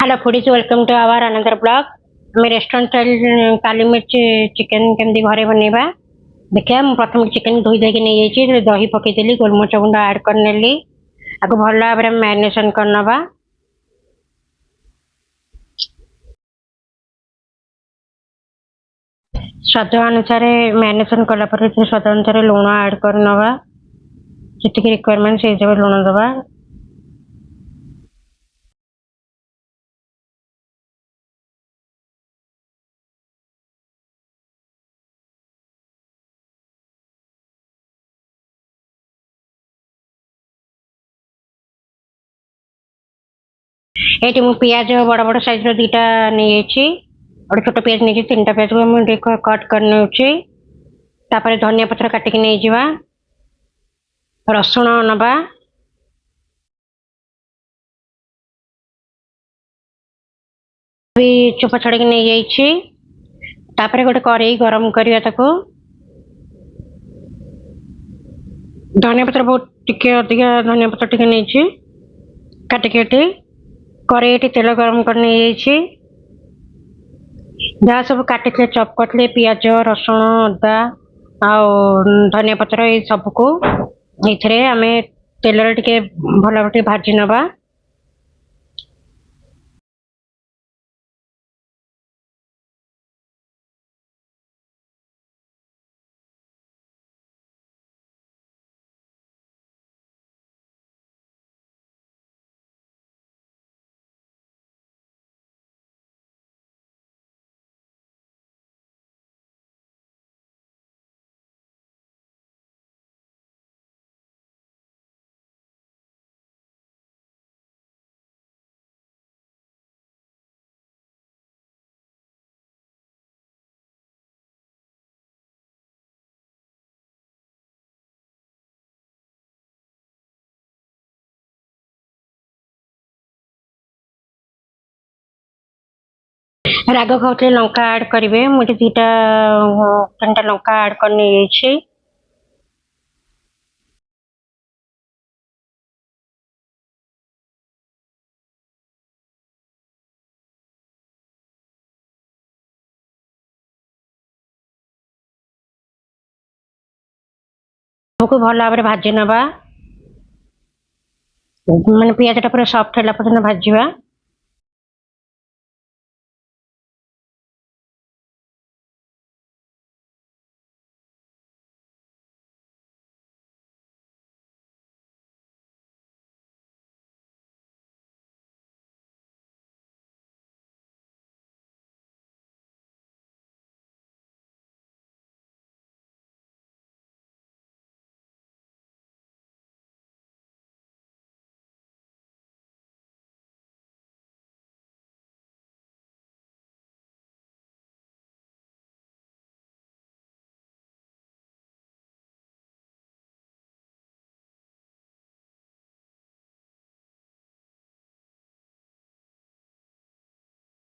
Hello foodies welcome to our another blog. आम restaurant style काली मिर्च चिकेन केमती घरे बनवा देखिए। प्रथम चिकेन धोई देके नहीं जाइए, दही पकईदेली, गोलमरिच गुंड ऐड करनेली, आपको भल भाव में मैरिनेशन करनवा। स्वाद अनुसार मैरिनेशन कलापर स्वाद अनुसार लुण ऐड करनवा, जी रिक्वायरमेंट से हिसाब से लुण दवा। ये पियाज बड़ बड़ साइज दीटा नहीं गोटे छोट पियाज नहीं, तीन टा पियाज को मुझे कट कर धनिया पत्र काटिक नहीं जावा, रसुण नवा, चोपा छड़क नहीं जापर गोटे कड़ई गरम करवा, धनिया पत्र बहुत टिके अधिका धनिया पत्र टिके नहीं काटिक कड़ई तेल गरम कर नहीं जहाँ सब काटी चप करते पियाज रसुण अदा आ धनिया पत्र ये सबको ये आम तेल टे भल भाव भाजी नवा। राग खाते लंका ऐड करेंगे, मुझे दीटा तीन टा लंका ऐड करने भल भाव भाजी नवा, माने पियाज पूरा सॉफ्ट है पर्यटन भाजवा।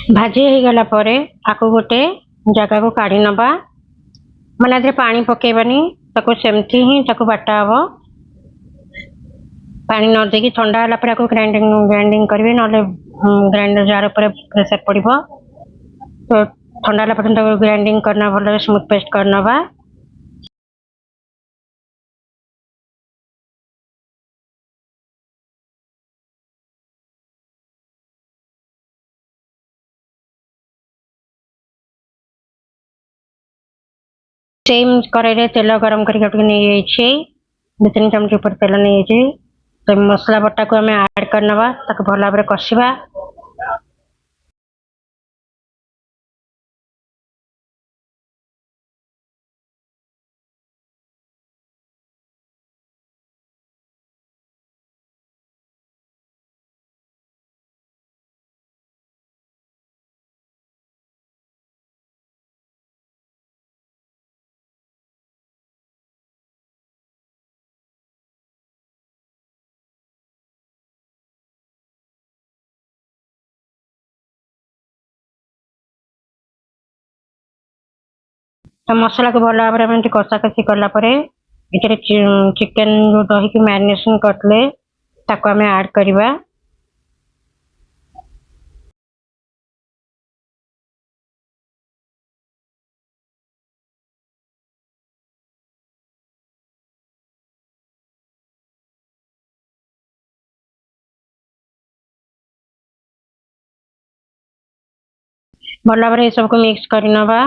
भाजी हो गला परे आको गोटे जगह को काढ़ी नवा, माने पानी पकेबानी, ताको सेमती ही ताको बाटा हबो। पानी न देकी ठंडा होला पर ग्राइंडिंग करेंगे, ना ग्राइंडर जार पर प्रेशर पड़ो तो ठंडा होला पर ग्राइंडिंग करना, भल स्मूथ पेस्ट करनवा। सेम कड़ाई तेल गरम करके नहीं दो तीन चमच ऊपर तेल नहीं तो मसला बटा को आम ऐड करनवा, भल भाव कषा। तो मसला को भल भाव में कषा कषि कलापर चिकेन जो दही की मैरिनेशन करते आम ऐड करवा। भल भाव ये सबको मिक्स कर नवा।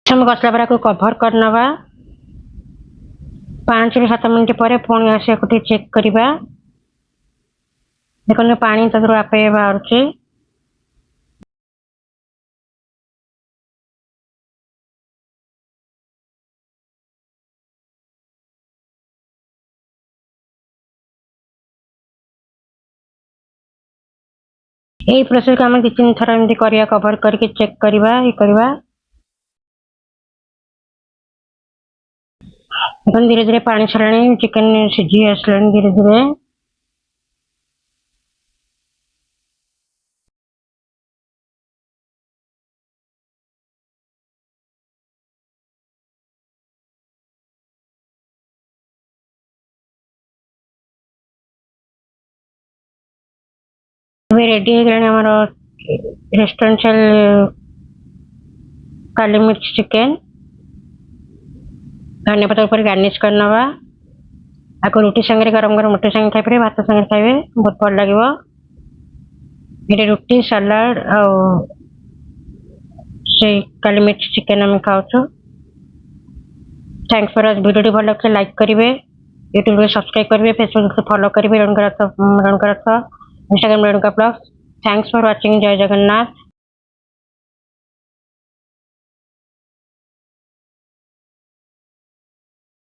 हम मसला बरा को कवर कर नवा। 5 ରୁ 7 मिनट पर पुणी आसे को चेक करवा। देखो पानी तक आपे बाहर यही प्रोसेस को आम 2-3 थर एमती करिया कवर करके चेक करवा ये करवा। देखो धीरे धीरे पानी छाड़ाणी चिकन सीझी आसला धीरे धीरे। रेडी हो गलानी हमारा रेस्टोरेंट काली मिर्च चिकन। धनिया पत्ता ऊपर गार्निश कर नवा। आपको रुटी संगे गरम गरम रुटी संगे खाई पारे, भात संगे खाइबे बहुत भल लागिवो। ये रुटी सलाड से काली मिर्च चिकन आम खाऊ। थैंक्स फॉर वीडियो भल लगे लाइक करेंगे, यूट्यूब में सब्सक्राइब करेंगे, फेसबुक से फॉलो करेंगे रेणुका रथ, Instagram Renuka blogs. Thanks for watching. जय जगन्नाथ।